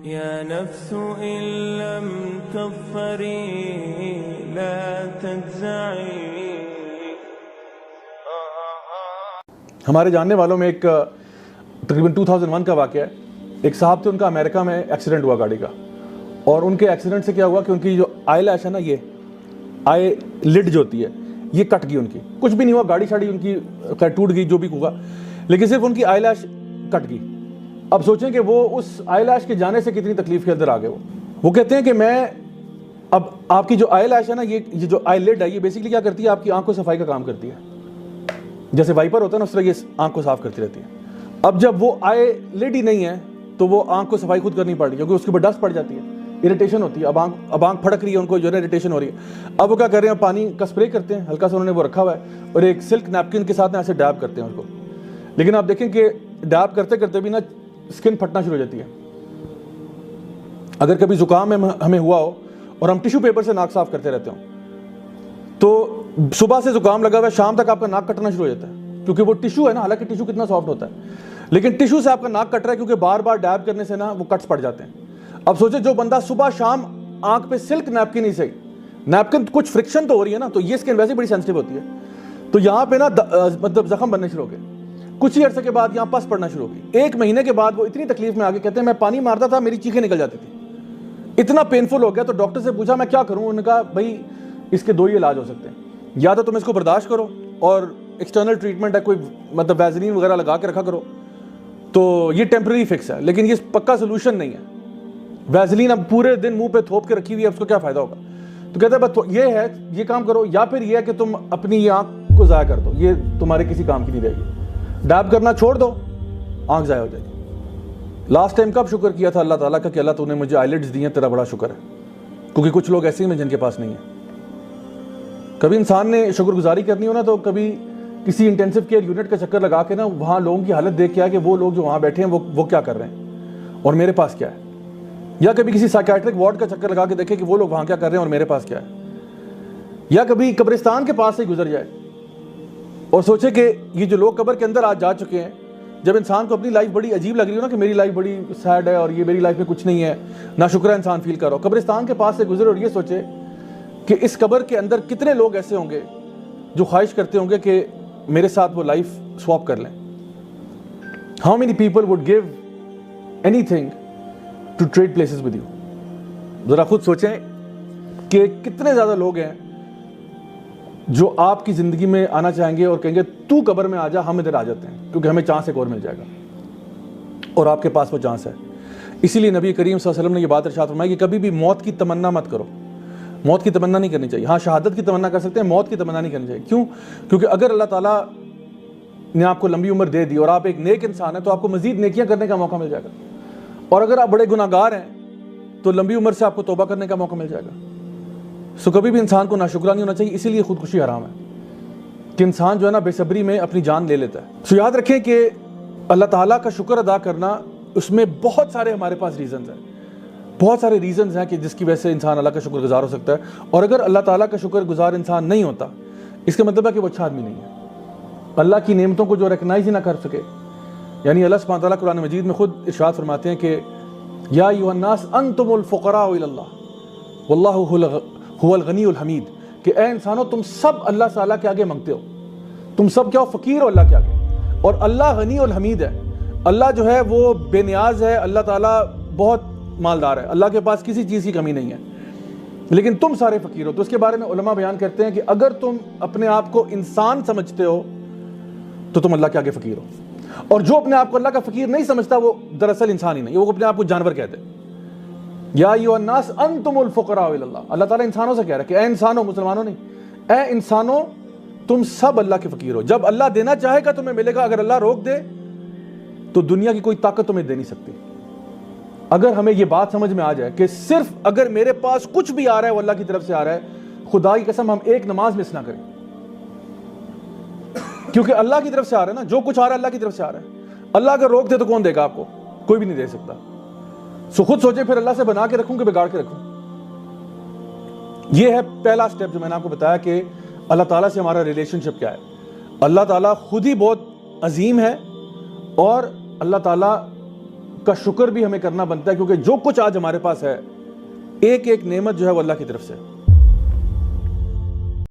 या नफ्सु इल्लम तग़फ़री ला तज़्ज़ई। हमारे जानने वालों में एक तकरीबन 2001 का वाक़या है। एक साहब थे, उनका अमेरिका में एक्सीडेंट हुआ गाड़ी का, और उनके एक्सीडेंट से क्या हुआ कि उनकी जो आई लैश है ना, ये आई लिड जो होती है, ये कट गई उनकी। कुछ भी नहीं हुआ, गाड़ी शाड़ी उनकी टूट गई, जो भी हुआ, लेकिन सिर्फ उनकी आई लैश कट गई। अब सोचें कि वो उस आई लैश के जाने से कितनी तकलीफ के अंदर आ गए। वो कहते हैं कि मैं, अब आपकी जो आई लैश है ना, ये जो आई लिड है, ये बेसिकली क्या करती है, आपकी आंख को सफाई का काम करती है। जैसे वाइपर होता है ना, उस तरह ये आंख को साफ करती रहती है। अब जब वो आई लिड ही नहीं है तो वो आंख को सफाई खुद करनी पड़ रही है, क्योंकि उसके ऊपर डस्ट पड़ जाती है, इरिटेशन होती है। अब आंख फड़क रही है, उनको जो है इरिटेशन हो रही है। अब वो क्या कर रहे हैं, पानी का स्प्रे करते हैं, हल्का सा उन्होंने वो रखा हुआ है, और एक सिल्क नैपकिन के साथ ना ऐसे डैब करते हैं उसको। लेकिन आप देखें कि डैब करते करते भी ना स्किन फटना शुरू हो जाती है। अगर कभी जुकाम हमें हुआ हो और हम टिश्यू पेपर से नाक साफ करते रहते हो, तो सुबह से जुकाम लगा हुआ है, शाम तक आपका नाक कटना शुरू हो जाता है, क्योंकि वो टिश्यू है ना, हालांकि टिश्यू कितना सॉफ्ट होता है, लेकिन टिश्यू से आपका नाक कट रहा है, क्योंकि बार बार डैब करने से ना वो कट्स पड़ जाते हैं। अब सोचे, जो बंदा सुबह शाम आंख पे सिल्क नैपकिन ही सही, नैपकिन कुछ फ्रिक्शन तो हो रही है ना, तो ये स्किन वैसे बड़ी सेंसिटिव होती है, तो यहाँ पे ना मतलब जख्म बनने शुरू हो गए। कुछ ही अर्से के बाद यहाँ पस पड़ना शुरू हो गई। 1 महीने के बाद वो इतनी तकलीफ में आ गए, कहते हैं मैं पानी मारता था, मेरी चीखें निकल जाती थी, इतना पेनफुल हो गया। तो डॉक्टर से पूछा मैं क्या करूँ, उन्होंने कहा भाई इसके 2 ही इलाज हो सकते हैं, या तो तुम इसको बर्दाश्त करो और एक्सटर्नल ट्रीटमेंट है, कोई मतलब वैसलीन वगैरह लगा के रखा करो, तो ये टेम्पररी फिक्स है, लेकिन ये पक्का सोल्यूशन नहीं है। वैसलीन अब पूरे दिन मुंह पे थोप के रखी हुई है, उसको क्या फायदा होगा। तो कहते हैं बस ये है, ये काम करो, या फिर ये है कि तुम अपनी ये आंख को ज़ाया कर दो, ये तुम्हारे किसी काम की नहीं रहेगी, डैब करना छोड़ दो, आंख ज़ाया हो जाएगी। लास्ट टाइम कब शुक्र किया था अल्लाह ताला का कि अल्लाह तूने मुझे आईलिड्स दी हैं, तेरा बड़ा शुक्र है, क्योंकि कुछ लोग ऐसे ही हैं जिनके पास नहीं है। कभी इंसान ने शुक्रगुजारी करनी हो ना, तो कभी किसी इंटेंसिव केयर यूनिट का चक्कर लगा के ना वहाँ लोगों की हालत देख के आया कि वो लोग जो वहाँ बैठे हैं वो क्या कर रहे हैं और मेरे पास क्या है। या कभी किसी साइकियाट्रिक वार्ड का चक्कर लगा के देखे कि वो लोग वहाँ क्या कर रहे हैं और मेरे पास क्या है। या कभी कब्रिस्तान के पास से गुजर जाए और सोचे कि ये जो लोग कब्र के अंदर आज जा चुके हैं, जब इंसान को अपनी लाइफ बड़ी अजीब लग रही हो ना कि मेरी लाइफ बड़ी सैड है और ये मेरी लाइफ में कुछ नहीं है, ना शुक्र है इंसान फील कर रहा हो, कब्रिस्तान के पास से गुजरे और ये सोचे कि इस कब्र के अंदर कितने लोग ऐसे होंगे जो ख्वाहिश करते होंगे कि मेरे साथ वो लाइफ स्वैप कर लें। How many people would give anything to trade places with you. जरा खुद सोचें कि कितने ज्यादा लोग हैं जो आपकी जिंदगी में आना चाहेंगे और कहेंगे तू कब्र में आ जा, हम इधर आ जाते हैं, क्योंकि हमें चांस एक और मिल जाएगा, और आपके पास वो चांस है। इसीलिए नबी करीम सल्लल्लाहु अलैहि वसल्लम ने ये बात इरशाद फरमाई कि कभी भी मौत की तमन्ना मत करो। मौत की तमन्ना नहीं करनी चाहिए। हाँ, शहादत की तमन्ना कर सकते हैं, मौत की तमन्ना नहीं करनी चाहिए। क्यों? क्योंकि अगर अल्लाह ताला ने आपको लंबी उम्र दे दी और आप एक नेक इंसान हैं, तो आपको मजीद नेकियां करने का मौका मिल जाएगा, और अगर आप बड़े गुनाहगार हैं तो लंबी उम्र से आपको तौबा करने का मौका मिल जाएगा। सो कभी भी इंसान को नाशुक्रा नहीं होना चाहिए। इसीलिए खुदकुशी हराम है कि इंसान जो है ना बेसब्री में अपनी जान ले लेता है। सो याद रखें कि अल्लाह ताला का शुक्र अदा करना, उसमें बहुत सारे हमारे पास रीजंस हैं, बहुत सारे रीजंस हैं कि जिसकी वजह से इंसान अल्लाह का शुक्रगुजार हो सकता है। और अगर अल्लाह ताला का शुक्रगुजार इंसान नहीं होता, इसका मतलब है कि वो अच्छा आदमी नहीं है। अल्लाह की नेमतों को जो रिकग्नाइज ही ना कर सके, यानी अल्लाह सुब्हानहू व तआला कुरान मजीद में खुद इरशाद फरमाते हैं कि या अय्युहन्नास अंतुमुल फुक़राउ इलल्लाह वल्लाहु हुवल गनीयुल हमीद, कि ए इंसानों तुम सब अल्लाह ताला के आगे मांगते हो, तुम सब क्या हो, फकीर हो अल्लाह के आगे, और अल्लाह गनीयुल हमीद है। अल्लाह जो है वो बेनियाज है, अल्लाह ताला बहुत मालदार है, अल्लाह के पास किसी चीज़ की कमी नहीं है, लेकिन तुम सारे फकीर हो। तो उसके बारे में उलमा बयान करते हैं कि अगर तुम अपने आप को इंसान समझते हो तो तुम अल्लाह के आगे फकीर हो, और जो अपने आप को अल्लाह का फकीर नहीं समझता वो दरअसल इंसान ही नहीं, वो अपने आप को जानवर कहते हैं। या अय्युहन्नास अंतुमुल फुक़राउ इलल्लाह, अल्लाह ताला इंसानों से कह रहा है कि ए इंसानों, मुसलमानों नहीं, ए इंसानों तुम सब अल्लाह के फकीर हो। जब अल्लाह देना चाहेगा तुम्हें मिलेगा, अगर अल्लाह रोक दे तो दुनिया की कोई ताकत तुम्हें दे नहीं सकती। अगर हमें यह बात समझ में आ जाए कि सिर्फ अगर मेरे पास कुछ भी आ रहा है वो अल्लाह की तरफ से आ रहा है, खुदा की कसम हम एक नमाज मिस ना करें, क्योंकि अल्लाह की तरफ से आ रहा है ना, जो कुछ आ रहा है अल्लाह की तरफ से आ रहा है। अल्लाह अगर रोक दे तो कौन देगा आपको? कोई भी नहीं दे सकता। सो खुद सोचे फिर अल्लाह से बना के रखूं कि बिगाड़ के रखूं। यह है पहला स्टेप जो मैंने आपको बताया कि अल्लाह ताला से हमारा रिलेशनशिप क्या है। अल्लाह ताला खुद ही बहुत अजीम है और अल्लाह ताला का शुक्र भी हमें करना बनता है, क्योंकि जो कुछ आज हमारे पास है, एक एक नेमत जो है वो अल्लाह की तरफ से।